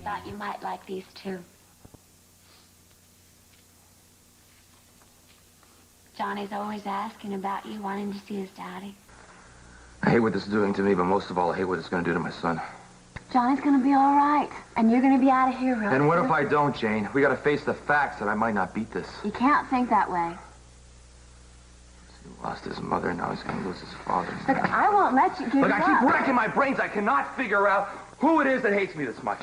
thought you might like these too. Johnny's always asking about you, wanting to see his daddy. I hate what this is doing to me, but most of all, I hate what it's going to do to my son. Johnny's gonna be all right, and you're gonna be out of here real soon. And what if I don't, Jane? We got to face the facts that I might not beat this. You can't think that way. He lost his mother, now he's going to lose his father. Look, I won't let you give Look, it I up. keep racking my brains. I cannot figure out who it is that hates me this much.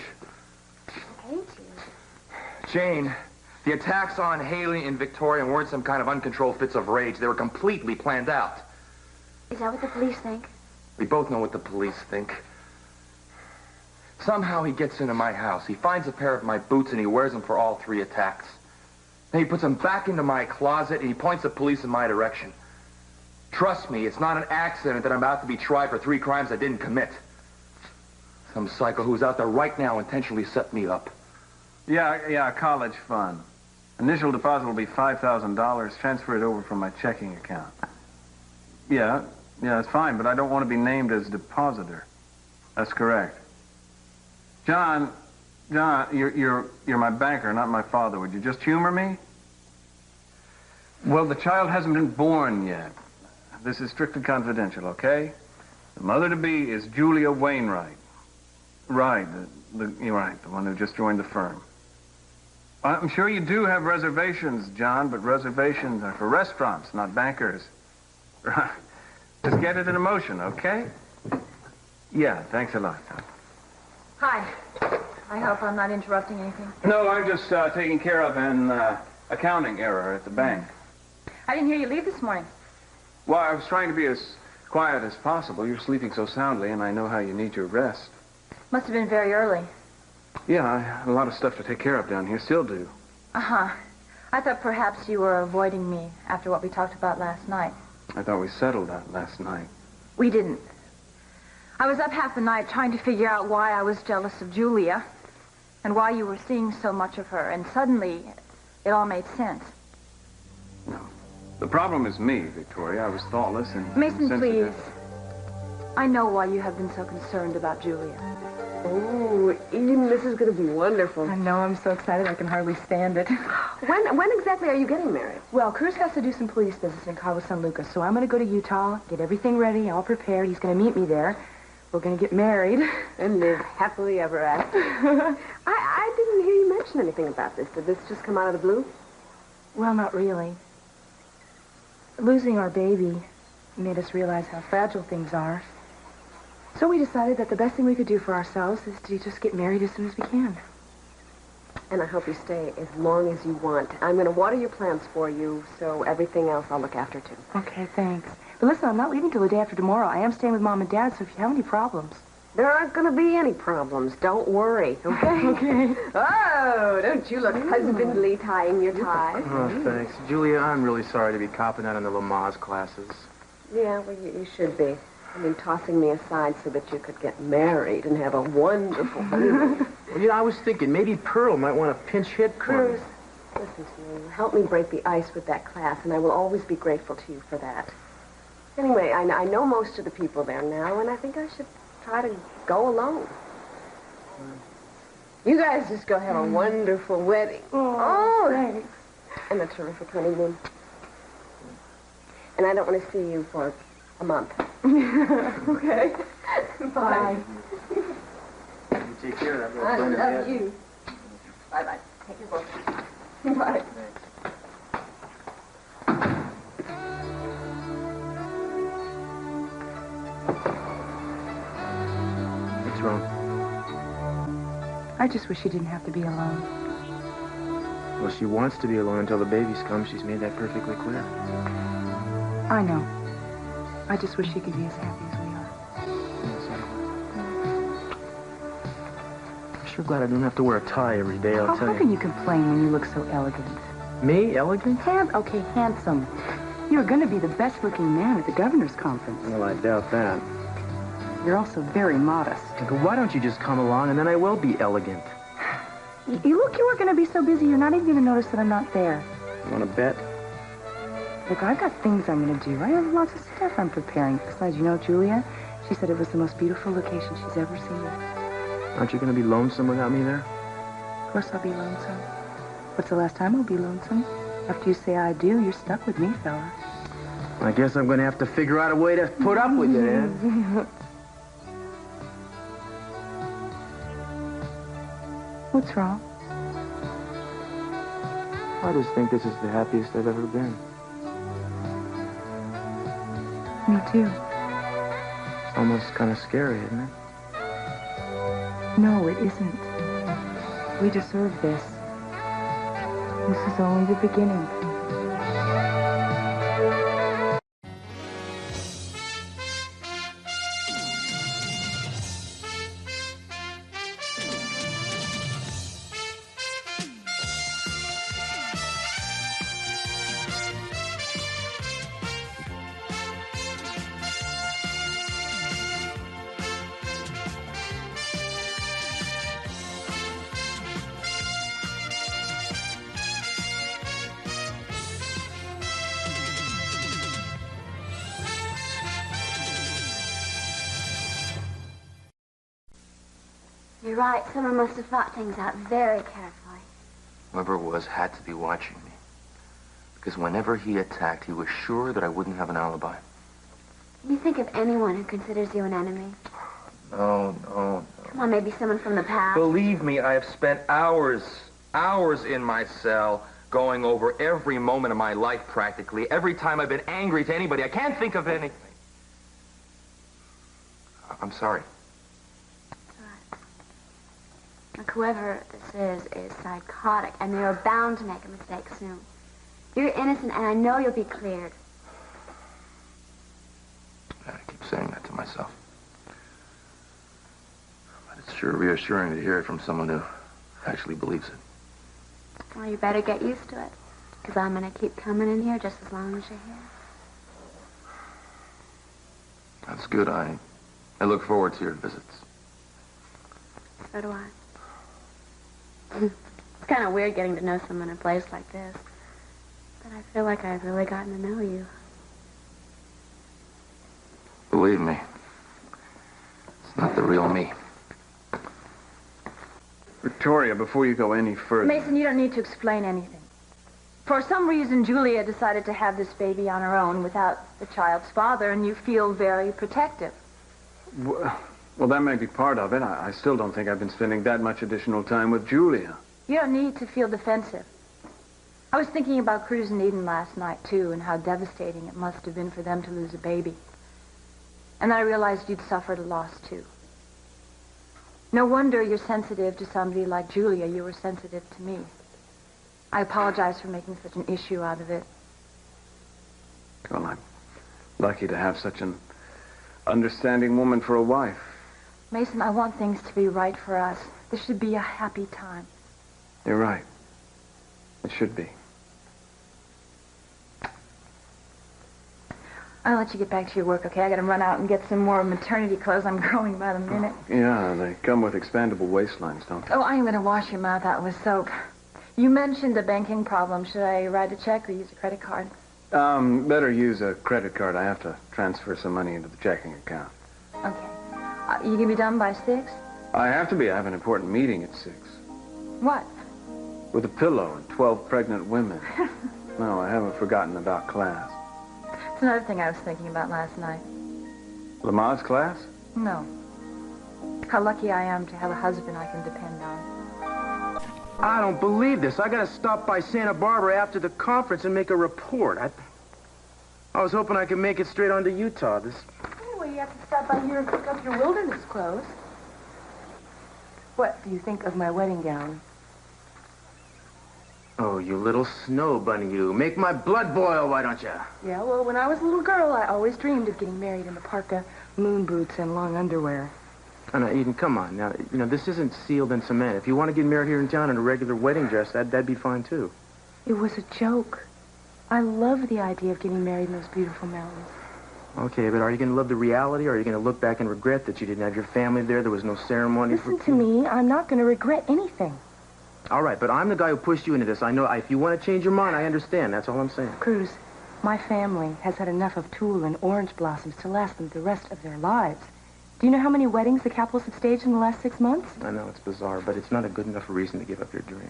Hate you? Jane, the attacks on Haley and Victoria weren't some kind of uncontrolled fits of rage. They were completely planned out. Is that what the police think? We both know what the police think. Somehow he gets into my house. He finds a pair of my boots and he wears them for all 3 attacks. Then he puts them back into my closet and he points the police in my direction. Trust me, it's not an accident that I'm about to be tried for 3 crimes I didn't commit. Some psycho who's out there right now intentionally set me up. Yeah, college fund. Initial deposit will be $5,000. Transfer it over from my checking account. Yeah, that's fine, but I don't want to be named as depositor. That's correct. John, you're my banker, not my father. Would you just humor me? Well, the child hasn't been born yet. This is strictly confidential, okay? The mother-to-be is Julia Wainwright. Right, you're right, the one who just joined the firm. I'm sure you do have reservations, John, but reservations are for restaurants, not bankers. Just get it in motion, okay? Yeah, thanks a lot. Hi. I hope I'm not interrupting anything. No, I'm just taking care of an accounting error at the bank. I didn't hear you leave this morning. Well, I was trying to be as quiet as possible. You're sleeping so soundly, and I know how you need your rest. Must have been very early. Yeah, I have a lot of stuff to take care of down here. Still do. Uh-huh. I thought perhaps you were avoiding me after what we talked about last night. I thought we settled that last night. We didn't. I was up half the night trying to figure out why I was jealous of Julia and why you were seeing so much of her, and suddenly it all made sense. No. The problem is me, Victoria. I was thoughtless and Mason, insensitive. please. I know why you have been so concerned about Julia. Oh, Eden, this is going to be wonderful. I know. I'm so excited I can hardly stand it. When exactly are you getting married? Well, Cruz has to do some police business in Cabo San Lucas, so I'm going to go to Utah, get everything ready, all prepared. He's going to meet me there. We're going to get married. And live happily ever after. I didn't hear you mention anything about this. Did this just come out of the blue? Well, not really. Losing our baby made us realize how fragile things are. So we decided that the best thing we could do for ourselves is to just get married as soon as we can. And I hope you stay as long as you want. I'm going to water your plants for you, so everything else I'll look after, too. Okay, thanks. But listen, I'm not leaving till the day after tomorrow. I am staying with Mom and Dad, so if you have any problems... There aren't going to be any problems. Don't worry, okay? Okay. Oh, don't you look husbandly tying your tie. Oh, thanks. Julia, I'm really sorry to be copping out on the Lamaze classes. Yeah, well, you should be. I mean, tossing me aside so that you could get married and have a wonderful honeymoon. Well, I was thinking maybe Pearl might want a pinch hit for me. Cruz, listen to me. Help me break the ice with that class, and I will always be grateful to you for that. Anyway, I know most of the people there now, and I think I should try to go alone. You guys just go have a wonderful wedding. Oh, thanks. And a terrific honeymoon. And I don't want to see you for a month. Okay. Bye. You take care of that. I love you. Bye-bye. Take your book. Bye. What's wrong? I just wish she didn't have to be alone. Well, she wants to be alone until the babies come. She's made that perfectly clear. I know. I just wish she could be as happy as we are. I'm sure glad I don't have to wear a tie every day, I'll tell How you. can you complain when you look so elegant? Me? Elegant? Okay, handsome. You're going to be the best-looking man at the governor's conference. Well, I doubt that. You're also very modest. Look, why don't you just come along and then I will be elegant? You were going to be so busy, you're not even going to notice that I'm not there. You want to bet? Look, I've got things I'm going to do. I have lots of stuff I'm preparing. Besides, you know Julia? She said it was the most beautiful location she's ever seen. Aren't you going to be lonesome without me there? Of course I'll be lonesome. What's the last time I'll be lonesome? After you say I do, you're stuck with me, fella. I guess I'm going to have to figure out a way to put up with you, then. What's wrong? I just think this is the happiest I've ever been. Me too. It's almost kind of scary, isn't it? No, it isn't. We deserve this. This is only the beginning. You're right. Someone must have thought things out very carefully. Whoever it was had to be watching me. Because whenever he attacked, he was sure that I wouldn't have an alibi. Can you think of anyone who considers you an enemy? No. Come on, maybe someone from the past. Believe me, I have spent hours in my cell going over every moment of my life practically. Every time I've been angry to anybody, I can't think of anything. I'm sorry. Look, whoever this is psychotic, and they are bound to make a mistake soon. You're innocent, and I know you'll be cleared. I keep saying that to myself. But it's sure reassuring to hear it from someone who actually believes it. Well, you better get used to it, because I'm going to keep coming in here just as long as you're here. That's good. I look forward to your visits. So do I. It's kind of weird getting to know someone in a place like this. But I feel like I've really gotten to know you. Believe me, it's not the real me. Victoria, before you go any further... Mason, you don't need to explain anything. For some reason, Julia decided to have this baby on her own without the child's father, and you feel very protective. Well, that may be part of it. I still don't think I've been spending that much additional time with Julia. You don't need to feel defensive. I was thinking about Cruz and Eden last night, too, and how devastating it must have been for them to lose a baby. And I realized you'd suffered a loss, too. No wonder you're sensitive to somebody like Julia. You were sensitive to me. I apologize for making such an issue out of it. Well, I'm lucky to have such an understanding woman for a wife. Mason, I want things to be right for us. This should be a happy time. You're right. It should be. I'll let you get back to your work, okay? I gotta run out and get some more maternity clothes. I'm growing by the minute. Yeah, they come with expandable waistlines, don't they? Oh, I'm gonna wash your mouth out with soap. You mentioned a banking problem. Should I write a check or use a credit card? Better use a credit card. I have to transfer some money into the checking account. Okay. You gonna be done by 6? I have to be. I have an important meeting at 6. What? With a pillow and 12 pregnant women. No, I haven't forgotten about class. It's another thing I was thinking about last night. Lamar's class? No. How lucky I am to have a husband I can depend on. I don't believe this. I gotta stop by Santa Barbara after the conference and make a report. I was hoping I could make it straight on to Utah. Anyway, you have to stop by here and pick up your wilderness clothes. What do you think of my wedding gown? Oh, you little snow bunny, you. Make my blood boil, why don't you? Yeah, well, when I was a little girl, I always dreamed of getting married in a parka, moon boots, and long underwear. Oh, now, Eden, come on. Now, this isn't sealed in cement. If you want to get married here in town in a regular wedding dress, that'd be fine, too. It was a joke. I love the idea of getting married in those beautiful mountains. Okay, but are you going to love the reality, or are you going to look back and regret that you didn't have your family there, there was no ceremony? Listen to me. I'm not going to regret anything. All right, but I'm the guy who pushed you into this. I know if you want to change your mind, I understand. That's all I'm saying. Cruz, my family has had enough of tulle and orange blossoms to last them the rest of their lives. Do you know how many weddings the Capitals have staged in the last 6 months? I know it's bizarre, but it's not a good enough reason to give up your dream.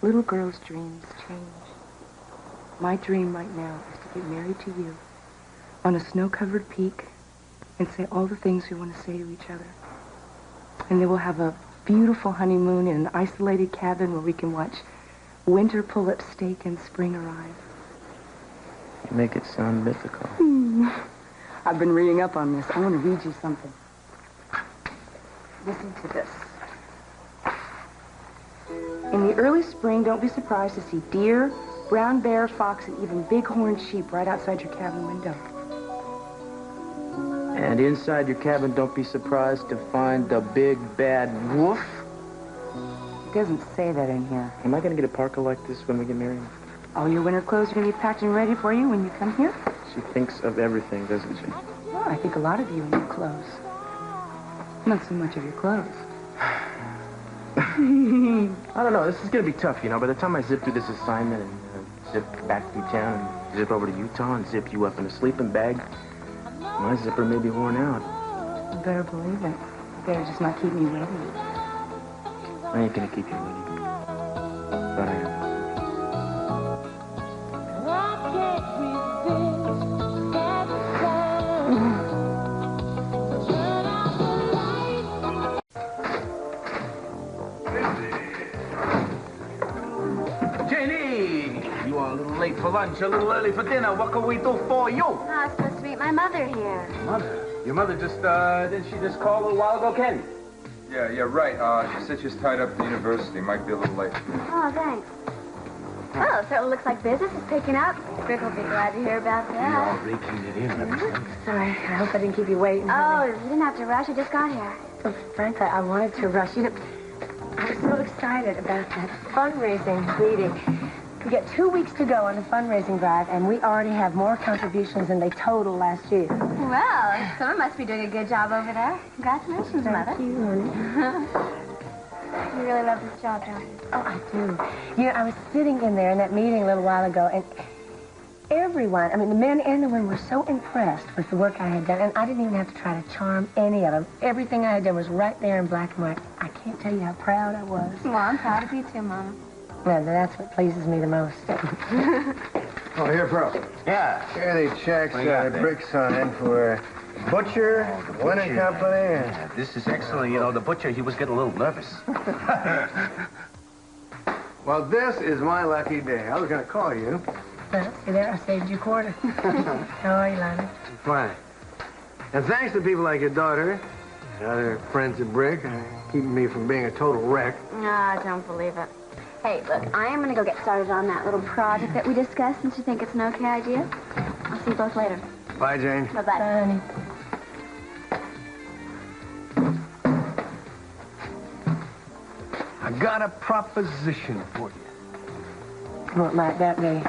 Little girls' dreams change. My dream right now is to get married to you on a snow-covered peak and say all the things we want to say to each other. And then we'll have a beautiful honeymoon in an isolated cabin where we can watch winter pull up steak and spring arrive. You make it sound mythical. I've been reading up on this. I want to read you something. Listen to this. In the early spring, don't be surprised to see deer, brown bear, fox, and even bighorn sheep right outside your cabin window. And inside your cabin, don't be surprised to find the big bad wolf. It doesn't say that in here. Am I going to get a parka like this when we get married? All your winter clothes are going to be packed and ready for you when you come here? She thinks of everything, doesn't she? Well, I think a lot of you in your clothes. Not so much of your clothes. I don't know. This is going to be tough, you know. By the time I zip through this assignment and zip back through town and zip over to Utah and zip you up in a sleeping bag, my zipper may be worn out. You better believe it. You better just not keep me waiting. I ain't going to keep you waiting. But I am. Late for lunch, a little early for dinner. What can we do for you? Oh, I was supposed to meet my mother here. Mother? Your mother just, didn't she just call a little while ago, Ken? Yeah, right. She said she's tied up at the university. Might be a little late. Oh, thanks. Well, it certainly looks like business is picking up. Rick will be glad to hear about that. Raking it in. Sorry, I hope I didn't keep you waiting. Oh, you didn't have to rush. I just got here. Well, frankly, I wanted to rush. You know, I was so excited about that fundraising meeting. We got 2 weeks to go on the fundraising drive, and we already have more contributions than they totaled last year. Well, someone must be doing a good job over there. Congratulations, Mother. Thank you, honey. You really love this job, don't you? Oh, I do. You know, I was sitting in there in that meeting a little while ago, and everyone, I mean, the men and the women were so impressed with the work I had done, and I didn't even have to try to charm any of them. Everything I had done was right there in black and white. I can't tell you how proud I was. Well, I'm proud of you too, Mama. Well, that's what pleases me the most. Oh, here, bro. Yeah. Here are the checks What do you got there? Brick signed for Butcher, Winning Company. Yeah, this is excellent. You know, the butcher, he was getting a little nervous. Well, this is my lucky day. I was going to call you. Well, see there, I saved you a quarter. How are you, Lonnie? Fine. And thanks to people like your daughter and other friends at Brick, keeping me from being a total wreck. No, I don't believe it. Hey, look, I am going to go get started on that little project that we discussed, since you think it's an okay idea. I'll see you both later. Bye, Jane. Bye-bye. Honey. I got a proposition for you. What might that be?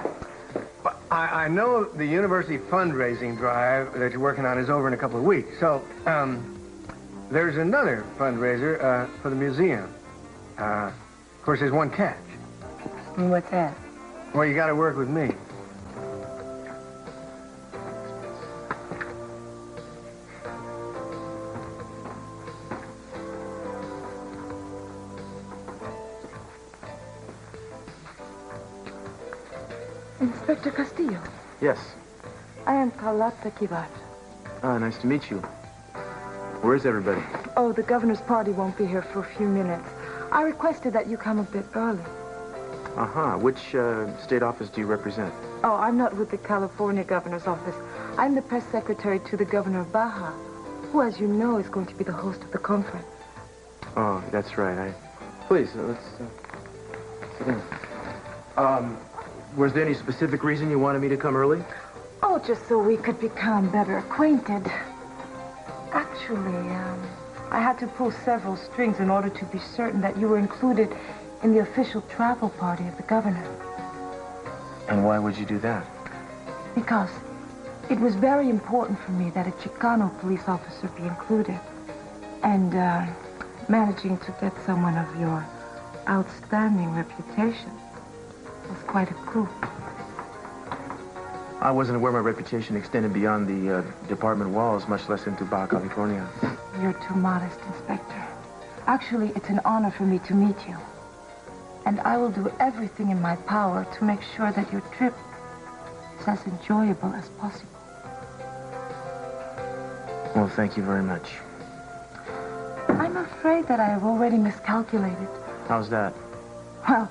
But I know the university fundraising drive that you're working on is over in a couple of weeks. So, there's another fundraiser for the museum. Of course, there's one catch. And what's that? Well, you got to work with me. Inspector Castillo, Yes. I am Carlotta Kivat. Ah, nice to meet you. Where's everybody? Oh, the governor's party won't be here for a few minutes. I requested that you come a bit early. Uh-huh. Which state office do you represent? Oh, I'm not with the California governor's office. I'm the press secretary to the governor of Baja, who, as you know, is going to be the host of the conference. Oh, that's right. Please, let's sit down. Was there any specific reason you wanted me to come early? Oh, just so we could become better acquainted. Actually, I had to pull several strings in order to be certain that you were included in the official travel party of the governor. And why would you do that? Because it was very important for me that a Chicano police officer be included. And managing to get someone of your outstanding reputation was quite a coup. I wasn't aware my reputation extended beyond the department walls, much less into Baja California. You're too modest, Inspector. Actually, it's an honor for me to meet you. And I will do everything in my power to make sure that your trip is as enjoyable as possible. Well, thank you very much. I'm afraid that I have already miscalculated. How's that? Well,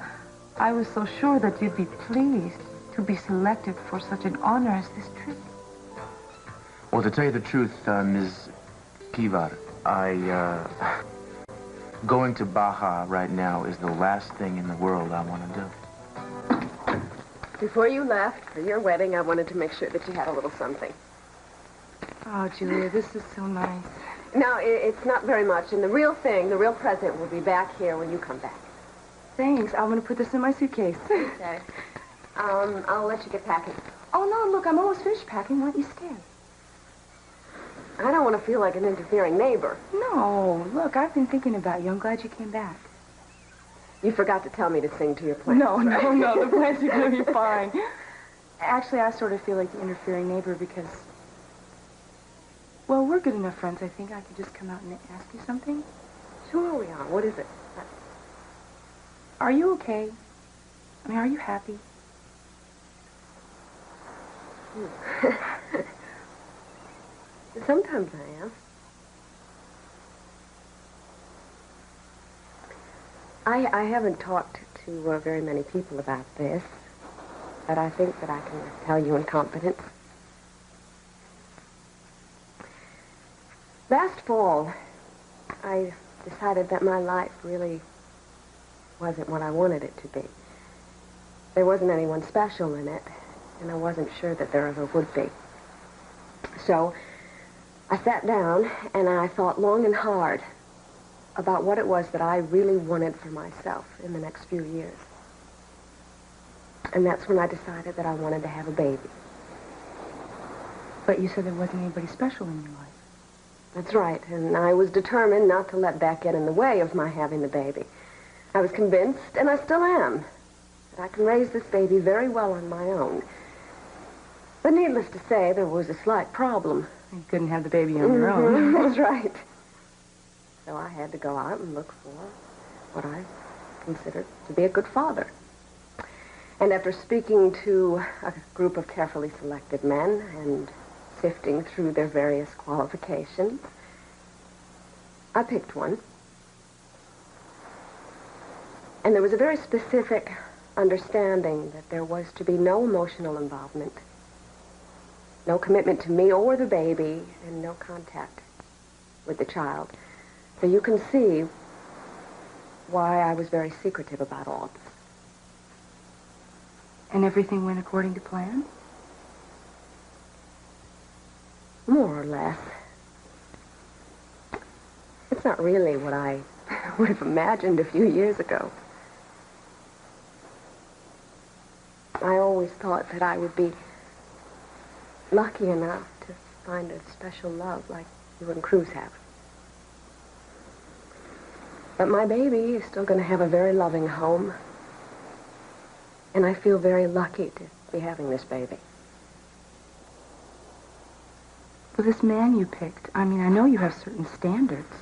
I was so sure that you'd be pleased to be selected for such an honor as this trip. Well, to tell you the truth, Ms. Pivar, going to Baja right now is the last thing in the world I want to do. Before you left for your wedding, I wanted to make sure that you had a little something. Oh, Julia, this is so nice. No, it's not very much. And the real thing, the real present, will be back here when you come back. Thanks. I'm going to put this in my suitcase. Okay. I'll let you get packing. Oh, no, look, I'm almost finished packing. Why don't you stand? I don't want to feel like an interfering neighbor. No, look, I've been thinking about you. I'm glad you came back. You forgot to tell me to sing to your plants. No, right? no, the plants are going to be fine. Actually, I sort of feel like the interfering neighbor because, well, we're good enough friends, I think. I could just come out and ask you something. Sure we are. What is it? Are you okay? I mean, are you happy? Sometimes I am. I haven't talked to very many people about this, but I think that I can tell you in confidence. Last fall, I decided that my life really wasn't what I wanted it to be. There wasn't anyone special in it, and I wasn't sure that there ever would be. So I sat down and I thought long and hard about what it was that I really wanted for myself in the next few years. And that's when I decided that I wanted to have a baby. But you said there wasn't anybody special in your life. That's right, and I was determined not to let that get in the way of my having the baby. I was convinced, and I still am, that I can raise this baby very well on my own. But needless to say, there was a slight problem. You couldn't have the baby on your own. That's right. So I had to go out and look for what I considered to be a good father. And after speaking to a group of carefully selected men and sifting through their various qualifications, I picked one. And there was a very specific understanding that there was to be no emotional involvement, no commitment to me or the baby, and no contact with the child. So you can see why I was very secretive about all this. And everything went according to plan? More or less. It's not really what I would have imagined a few years ago. I always thought that I would be lucky enough to find a special love like you and Cruz have. But my baby is still going to have a very loving home. And I feel very lucky to be having this baby. Well, this man you picked, I mean, I know you have certain standards.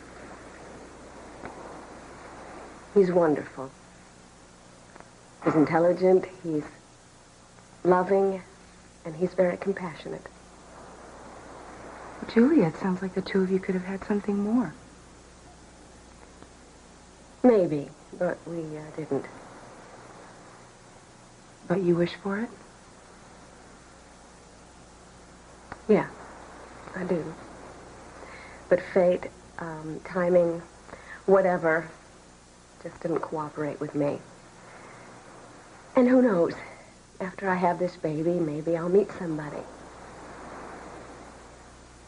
He's wonderful. He's intelligent, he's loving, and he's very compassionate. Well, Julia, it sounds like the two of you could have had something more. Maybe, but we didn't. But you wish for it? Yeah, I do. But fate, timing, whatever, just didn't cooperate with me. And who knows? After I have this baby, maybe I'll meet somebody.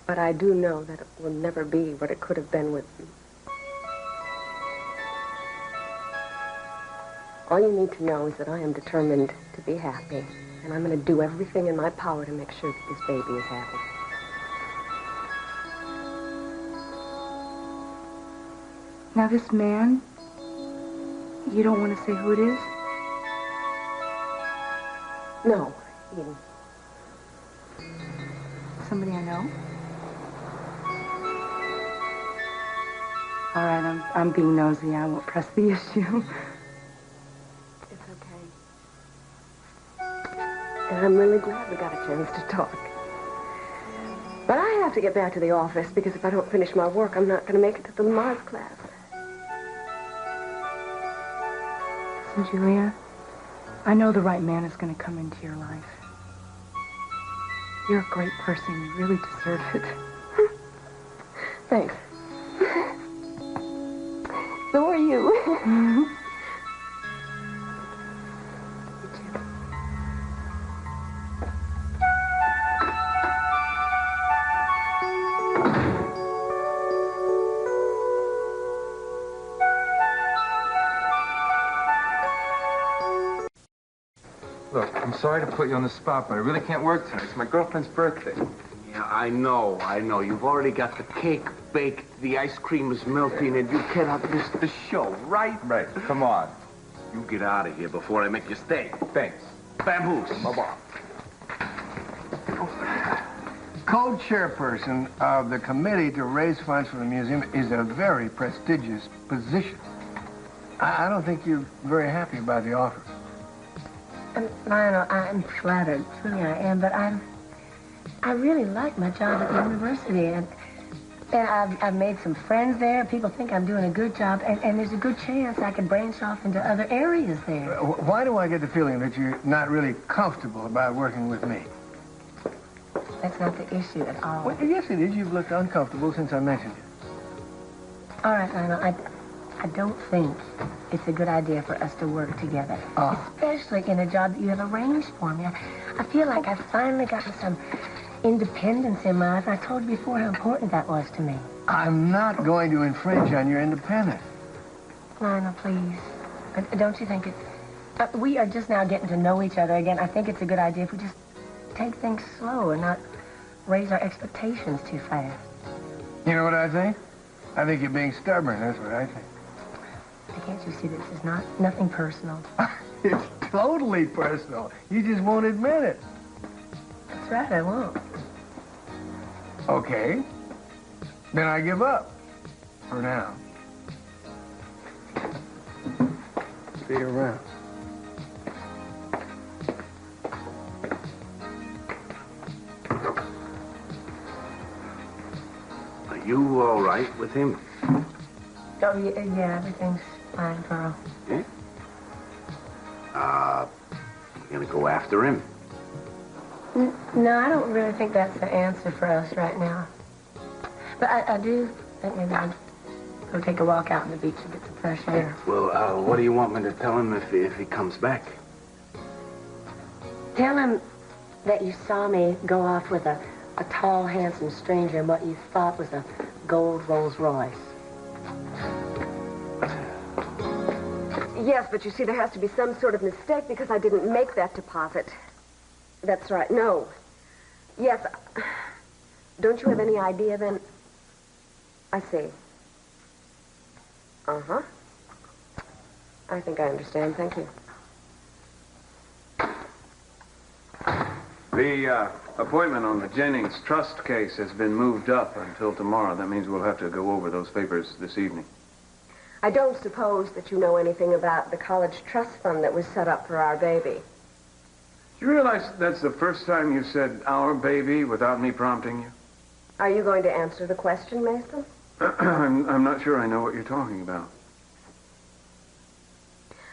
But I do know that it will never be what it could have been with you. All you need to know is that I am determined to be happy, and I'm going to do everything in my power to make sure that this baby is happy. Now, this man, you don't want to say who it is? No, Somebody I know? All right, I'm being nosy. I won't press the issue. It's okay. And I'm really glad we got a chance to talk. But I have to get back to the office because if I don't finish my work, I'm not going to make it to the Mars class. Listen, Julia, I know the right man is going to come into your life. You're a great person. You really deserve it. Thanks. So are you. Mm-hmm. Look, I'm sorry to put you on the spot, but I really can't work tonight. It's my girlfriend's birthday. Yeah, I know. You've already got the cake baked, the ice cream is melting, and you cannot miss the show, right? Right. Come on. You get out of here before I make you stay. Thanks. Bamboos. Bye-bye. Co-chairperson of the committee to raise funds for the museum is a very prestigious position. I don't think you're very happy about the offer. Lionel, I'm flattered. Truly I am, but I really like my job at the university, and I've made some friends there. People think I'm doing a good job, and there's a good chance I could branch off into other areas there. Why do I get the feeling that you're not really comfortable about working with me? That's not the issue at all. Well, yes, it is. You've looked uncomfortable since I mentioned it. All right, Lionel, I don't think it's a good idea for us to work together, especially in a job that you have arranged for me. I feel like I've finally gotten some independence in my life. I told you before how important that was to me. I'm not going to infringe on your independence. Lionel, please. Don't you think it's... we are just now getting to know each other again. I think it's a good idea if we just take things slow and not raise our expectations too fast. You know what I think? I think you're being stubborn. That's what I think. Can't you see this is nothing personal? It's totally personal. You just won't admit it. That's right, I won't. Okay. Then I give up. For now. See you around. Are you all right with him? Oh, yeah, everything's fine, Carl. Yeah? You gonna go after him? No, I don't really think that's the answer for us right now. But I do think maybe I'd go take a walk out on the beach and get some fresh air. Well, what do you want me to tell him if he comes back? Tell him that you saw me go off with a tall, handsome stranger in what you thought was a gold Rolls Royce. Yes, but you see, there has to be some sort of mistake because I didn't make that deposit. That's right, no. Yes. Don't you have any idea, then? I see. Uh-huh. I think I understand. Thank you. The appointment on the Jennings Trust case has been moved up until tomorrow. That means we'll have to go over those papers this evening. I don't suppose that you know anything about the college trust fund that was set up for our baby. Do you realize that's the first time you said our baby without me prompting you? Are you going to answer the question, Mason? I'm not sure I know what you're talking about.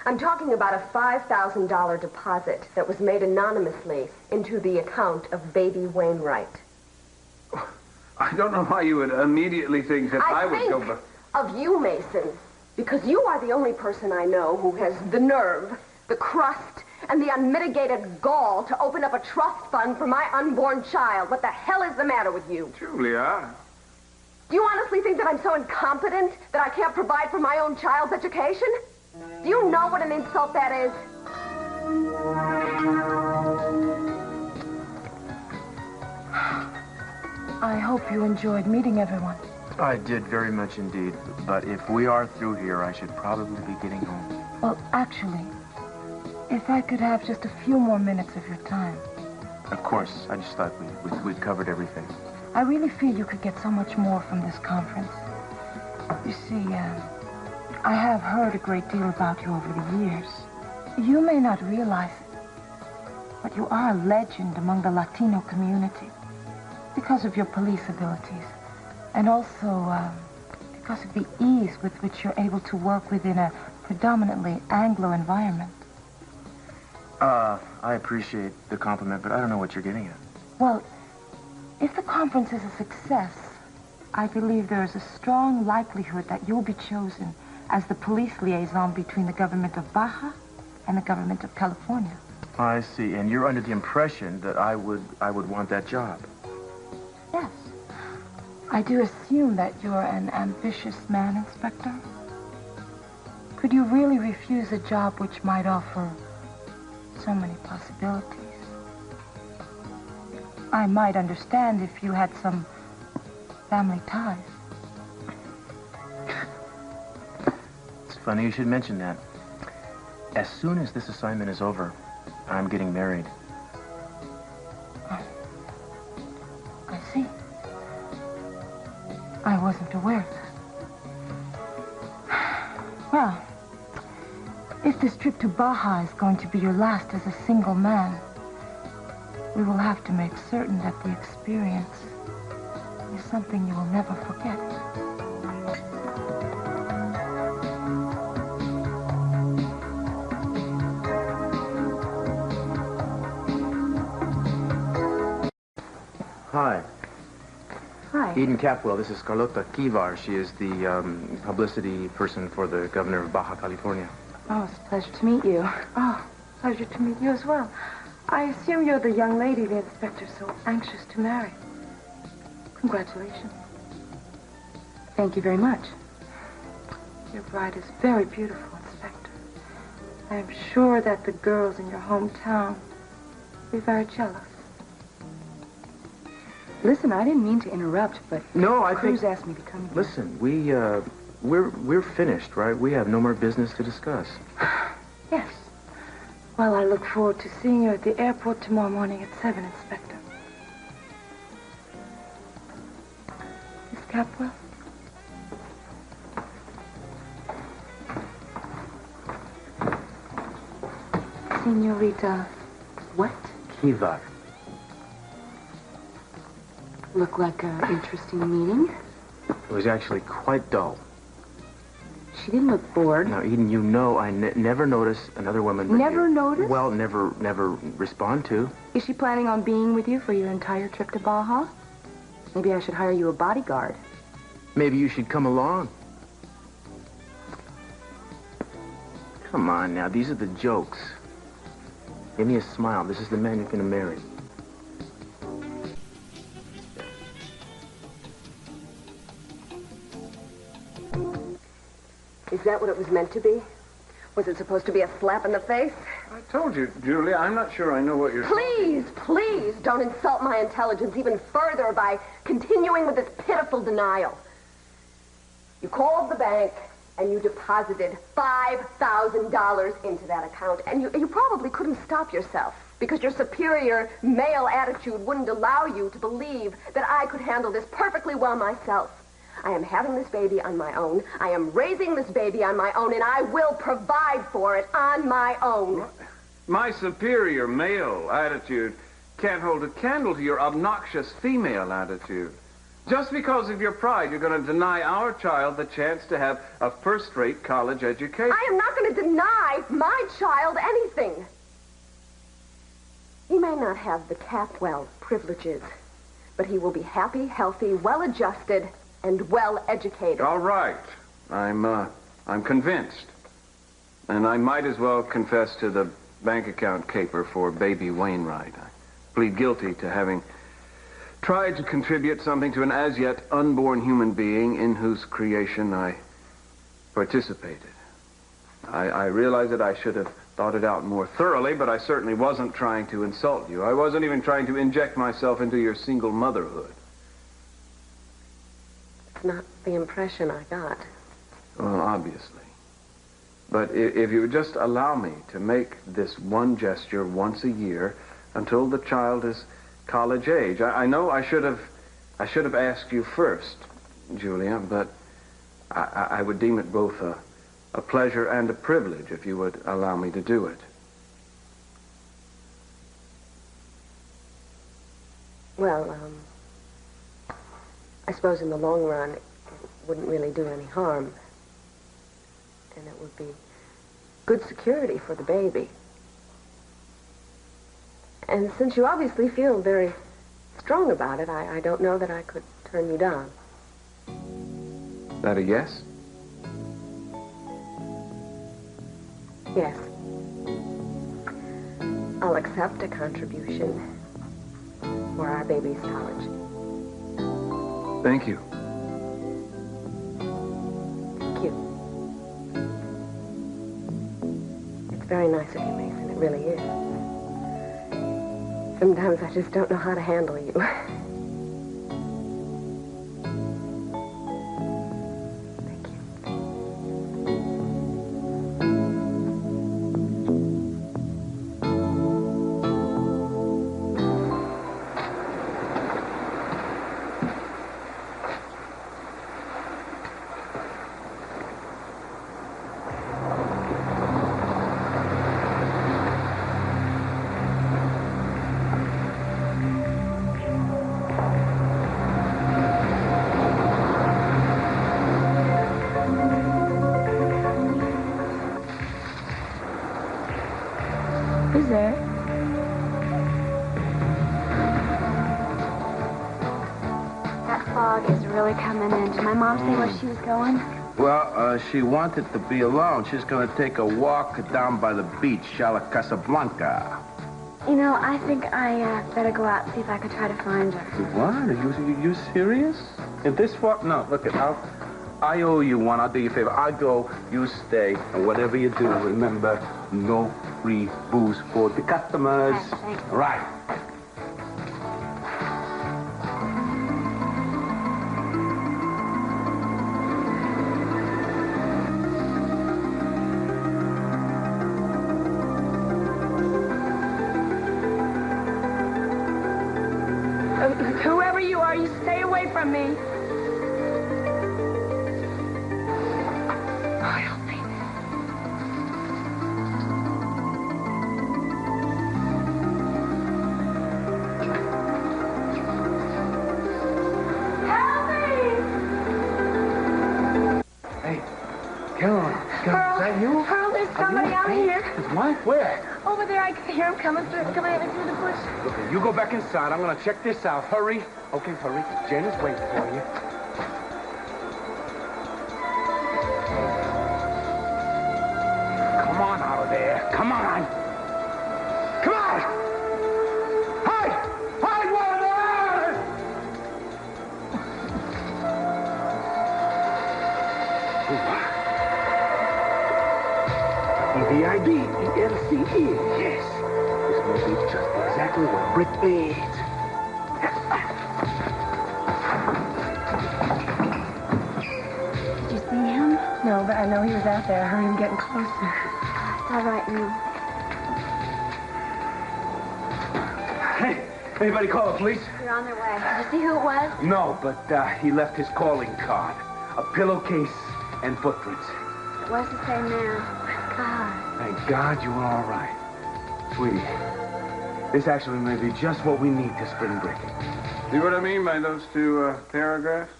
I'm talking about a $5,000 deposit that was made anonymously into the account of baby Wainwright. I don't know why you would immediately think that I would go back. Of you, Mason, because you are the only person I know who has the nerve, the crust, and the unmitigated gall to open up a trust fund for my unborn child. What the hell is the matter with you? Julia. Do you honestly think that I'm so incompetent that I can't provide for my own child's education? Do you know what an insult that is? I hope you enjoyed meeting everyone. I did very much indeed, but if we are through here, I should probably be getting home. Well, actually, if I could have just a few more minutes of your time. Of course. I just thought we'd covered everything. I really feel you could get so much more from this conference. You see, I have heard a great deal about you over the years. You may not realize it, but you are a legend among the Latino community because of your police abilities and also because of the ease with which you're able to work within a predominantly Anglo environment. I appreciate the compliment, but I don't know what you're getting at. Well, if the conference is a success, I believe there is a strong likelihood that you'll be chosen as the police liaison between the government of Baja and the government of California. I see. And you're under the impression that I would want that job. Yes. I do assume that you're an ambitious man, Inspector. Could you really refuse a job which might offer so many possibilities? I might understand if you had some family ties. It's funny you should mention that. As soon as this assignment is over, I'm getting married. Oh, I see. I wasn't aware of that. Well, if this trip to Baja is going to be your last as a single man, we will have to make certain that the experience is something you will never forget. Hi. Hi. Eden Capwell, this is Carlota Kivar. She is the publicity person for the governor of Baja California. Oh, it's a pleasure to meet you. Oh, pleasure to meet you as well. I assume you're the young lady the inspector's so anxious to marry. Congratulations. Thank you very much. Your bride is very beautiful, Inspector. I am sure that the girls in your hometown will be very jealous. Listen, I didn't mean to interrupt, but No, I Cruz think... asked me to come here. Listen, we're finished, right? We have no more business to discuss. Yes. Well, I look forward to seeing you at the airport tomorrow morning at 7, Inspector. Miss Capwell? Senorita, what? Kivar. Look like an interesting meeting. It was actually quite dull. She didn't look bored. Now, Eden, you know I never notice another woman but Never you. notice? Well, never respond to. Is she planning on being with you for your entire trip to Baja? Maybe I should hire you a bodyguard. Maybe you should come along. Come on now, these are the jokes. Give me a smile. This is the man you're going to marry. Is that what it was meant to be? Was it supposed to be a slap in the face? I told you, Julia, I'm not sure I know what you're... Please, please don't insult my intelligence even further by continuing with this pitiful denial. You called the bank and you deposited $5,000 into that account, and you probably couldn't stop yourself because your superior male attitude wouldn't allow you to believe that I could handle this perfectly well myself. I am having this baby on my own. I am raising this baby on my own, and I will provide for it on my own. My superior male attitude can't hold a candle to your obnoxious female attitude. Just because of your pride, you're going to deny our child the chance to have a first-rate college education. I am not going to deny my child anything. He may not have the Capwell privileges, but he will be happy, healthy, well-adjusted, and well-educated. All right. I'm convinced. And I might as well confess to the bank account caper for baby Wainwright. I plead guilty to having tried to contribute something to an as-yet unborn human being in whose creation I participated. I realize that I should have thought it out more thoroughly, but I certainly wasn't trying to insult you. I wasn't even trying to inject myself into your single motherhood. It's not the impression I got. Well, obviously. But if you would just allow me to make this one gesture once a year, until the child is college age. I know I should have asked you first, Julia, but I would deem it both a pleasure and a privilege if you would allow me to do it. Well, I suppose in the long run it wouldn't really do any harm. And it would be good security for the baby. And since you obviously feel very strong about it, I don't know that I could turn you down. That a yes? Yes. I'll accept a contribution for our baby's college. Thank you. Thank you. It's very nice of you, Mason. It really is. Sometimes I just don't know how to handle you. Thank you. Who's there? That fog is really coming in. Did my mom say where she was going? Well, she wanted to be alone. She's going to take a walk down by the beach, Chala Casablanca. You know, I think I better go out and see if I could try to find her. What? Are you serious? If this walk... No, look, I owe you one. I'll do you a favor. I'll go, you stay, and whatever you do, remember, no free booze for the customers. Okay, thanks. Right. Whoever you are, you stay away from me. Oh, help me. Hey, Caroline, is that you? Pearl, there's somebody out here. What? Where? Over there, I can hear him coming through the bush. Okay, you go back inside. I'm going to check this out. Hurry. Okay, hurry. Jen is waiting for you. Come on out of there. Come on. Come on! Hide! Hide one of EBID, ELCE, yes. This will be just exactly what Brick needs. Did you see him? No, but I know he was out there. I heard him getting closer. It's all right, you. Hey, anybody call the police? They're on their way. Did you see who it was? No, but he left his calling card. A pillowcase and footprints. What does it say now? God. Thank God you were all right. Sweetie, this actually may be just what we need to spring break. See what I mean by those two paragraphs?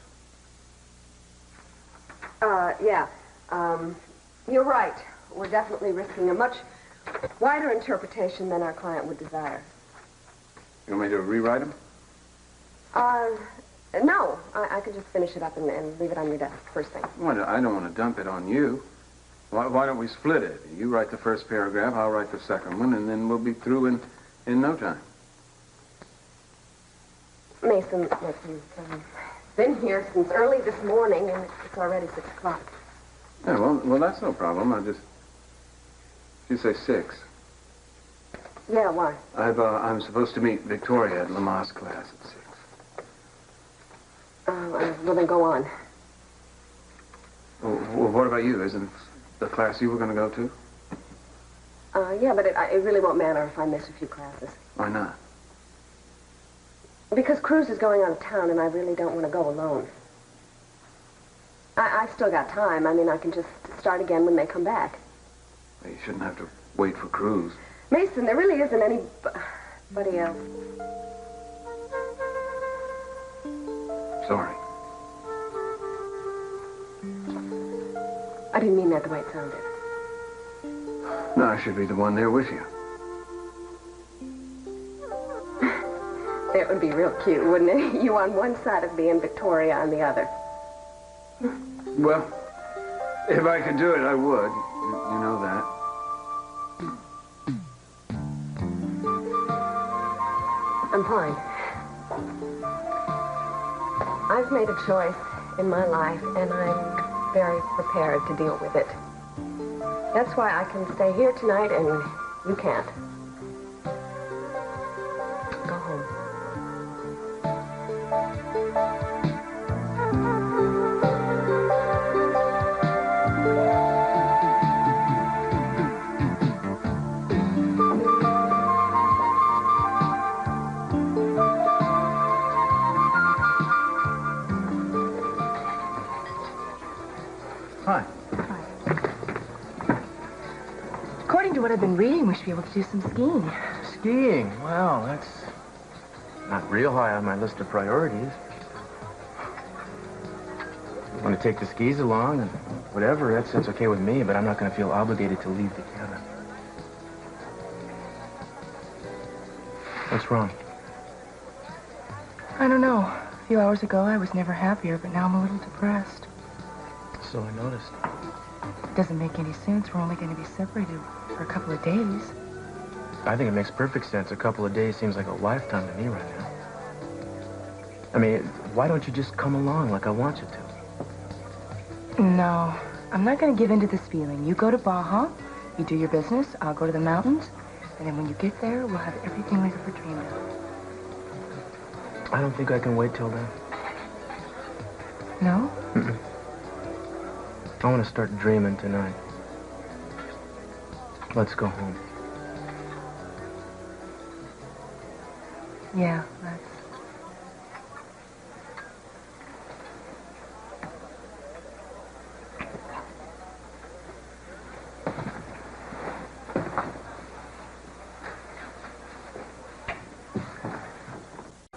Yeah. You're right. We're definitely risking a much wider interpretation than our client would desire. You want me to rewrite them? No. I could just finish it up and leave it on your desk first thing. Well, I don't want to dump it on you. Why don't we split it? You write the first paragraph, I'll write the second one, and then we'll be through in no time. Mason, look, you've been here since early this morning, and it's already 6 o'clock. Yeah, well, that's no problem. You say 6. Yeah, why? I'm supposed to meet Victoria at Lamar's class at 6. Well, then go on. Well, what about you? Isn't the class you were going to go to? Yeah, but it really won't matter if I miss a few classes. Why not? Because Cruz is going out of town, and I really don't want to go alone. I've still got time. I mean, I can just start again when they come back. You shouldn't have to wait for Cruz. Mason, there really isn't anybody else. Sorry. I didn't mean that the way it sounded. No, I should be the one there with you. That would be real cute, wouldn't it? You on one side of me and Victoria on the other. Well, if I could do it, I would. You know that. I'm fine. I've made a choice in my life, and I'm very prepared to deal with it. That's why I can stay here tonight, and you can't. Go home. Hi. According to what I've been reading, we should be able to do some skiing. Skiing? Well, that's not real high on my list of priorities. I'm going to take the skis along and whatever, that's okay with me, but I'm not going to feel obligated to leave the cabin. What's wrong? I don't know. A few hours ago, I was never happier, but now I'm a little depressed. So I noticed. It doesn't make any sense. We're only going to be separated for a couple of days. I think it makes perfect sense. A couple of days seems like a lifetime to me right now. I mean, why don't you just come along like I want you to? No, I'm not going to give in to this feeling. You go to Baja, you do your business, I'll go to the mountains, and then when you get there, we'll have everything we've ever dreamed of. I don't think I can wait till then. No? Mm-mm. I want to start dreaming tonight. Let's go home. Yeah, let's.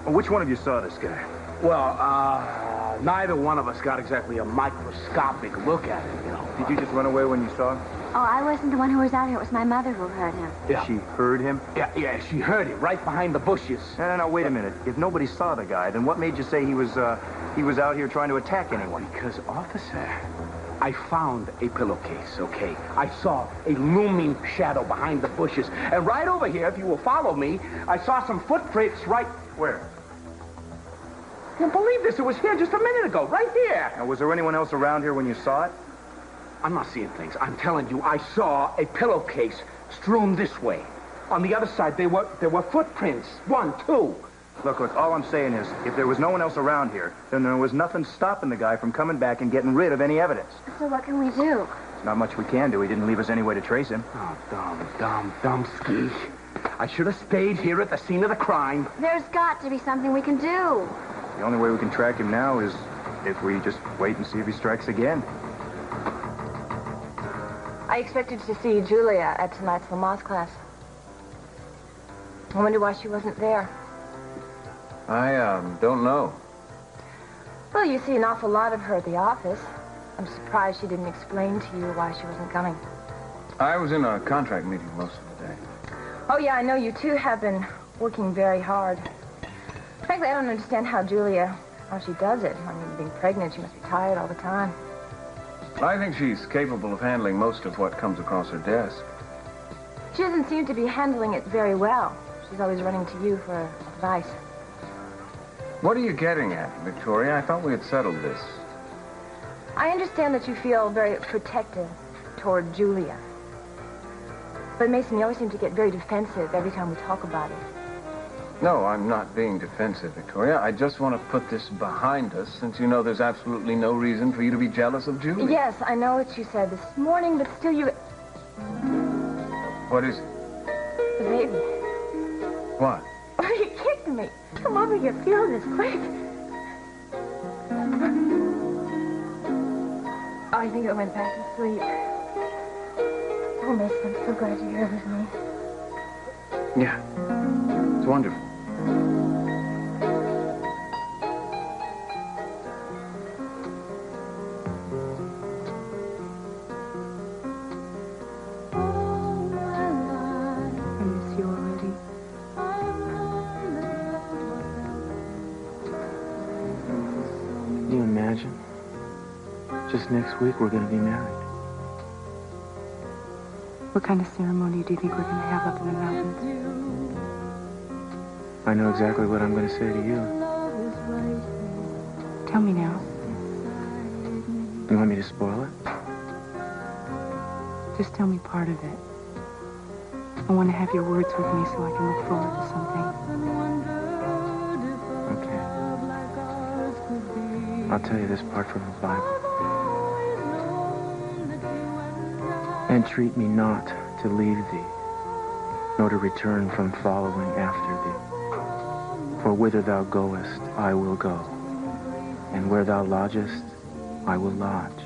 Which one of you saw this guy? Well, neither one of us got exactly a microscopic look at him, you know. Did you just run away when you saw him? Oh, I wasn't the one who was out here. It was my mother who heard him. Yeah. She heard him? Yeah, she heard him right behind the bushes. No, wait a minute. If nobody saw the guy, then what made you say he was out here trying to attack anyone? Because, officer, I found a pillowcase, okay? I saw a looming shadow behind the bushes. And right over here, if you will follow me, I saw some footprints right... Where? You can't believe this. It was here just a minute ago, right here. Now, was there anyone else around here when you saw it? I'm not seeing things. I'm telling you, I saw a pillowcase strewn this way. On the other side, there were footprints. 1, 2. Look, all I'm saying is, if there was no one else around here, then there was nothing stopping the guy from coming back and getting rid of any evidence. So what can we do? Not much we can do. He didn't leave us any way to trace him. Oh, dumb ski. I should have stayed here at the scene of the crime. There's got to be something we can do. The only way we can track him now is if we just wait and see if he strikes again. I expected to see Julia at tonight's Lamaze class. I wonder why she wasn't there. I, don't know. Well, you see an awful lot of her at the office. I'm surprised she didn't explain to you why she wasn't coming. I was in a contract meeting most of the day. Oh, yeah, I know you two have been working very hard. Frankly, I don't understand how she does it. I mean, being pregnant, she must be tired all the time. I think she's capable of handling most of what comes across her desk. She doesn't seem to be handling it very well. She's always running to you for advice. What are you getting at, Victoria? I thought we had settled this. I understand that you feel very protective toward Julia. But Mason, you always seem to get very defensive every time we talk about it. No, I'm not being defensive, Victoria. I just want to put this behind us, since you know there's absolutely no reason for you to be jealous of Julia. Yes, I know what you said this morning, but still you... What is it? the baby. What? Oh, you kicked me. Come over here, feel this, quick. Oh, I think I went back to sleep. Oh, Miss, I'm so glad you're here with me. Yeah. It's wonderful. I miss you already. Can you imagine? Just next week we're going to be married. What kind of ceremony do you think we're going to have up in the mountains? I know exactly what I'm going to say to you. Tell me now. You want me to spoil it? Just tell me part of it. I want to have your words with me so I can look forward to something. Okay. I'll tell you this part from the Bible. Entreat me not to leave thee, nor to return from following after thee. For whither thou goest, I will go, and where thou lodgest, I will lodge.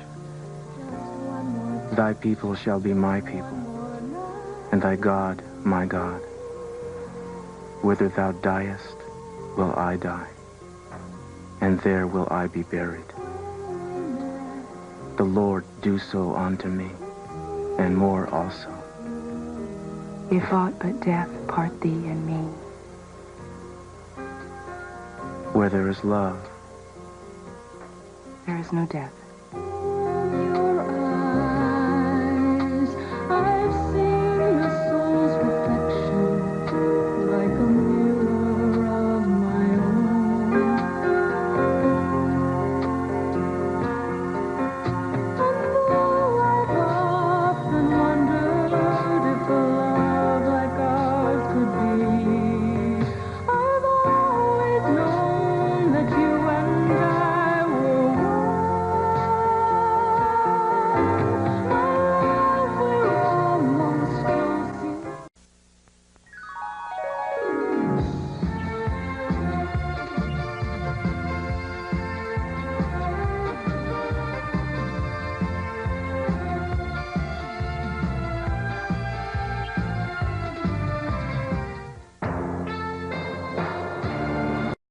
Thy people shall be my people, and thy God my God. Whither thou diest, will I die, and there will I be buried. The Lord do so unto me, and more also. If aught but death part thee and me. Where there is love, There is no death.